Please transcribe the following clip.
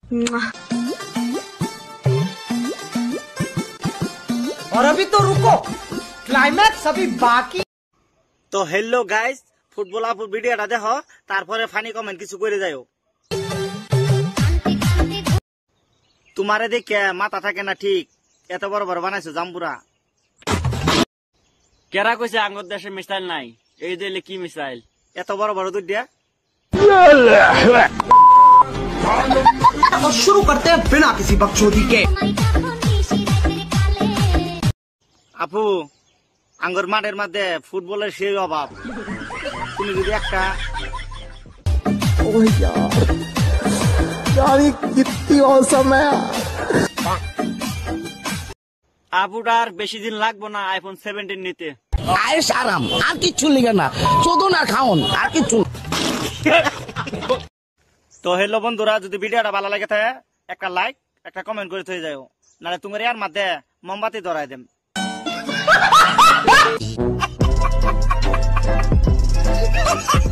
और अभी तो रुको, क्लाइमैक्स अभी बाकी। তো হেল্লো গাইস, ফুটবল আপুর ভিডিওটা দেখো, তারপরে ফানি কমেন্ট কিছু করে যাও। তোমারে দেখে মাথা থাকে না ঠিক, এত বড় বড় বানাইছো জাম্বুরা। কেরা কইছে আঙ্গর দেশে মিসাইল নাই? এই দিলে কি মিসাইল? এত বড় বড় দুধ দিয়া। तो शुरू करते हैं बिना किसी बकचोदी के। আপু, আঙ্গর মাঠের মধ্যে ফুটবলের সেই অভাব, তুমি যদি একটা कितनी औसम है। আপুটার বেশি দিন লাগবো না আইফোন 17 নিতে। আয়েশ আরাম আর কিচ্ছু লিখে না, চোদন আর খাওন আর কিচ্ছু। তো হেলো বন্ধুরা, যদি ভিডিওটা ভালো লাগে থাকে একটা লাইক একটা কমেন্ট করে থয়ে যাও, নাহলে তোমার ইয়ার মধ্যে মোমবাতি ধরাই দেম।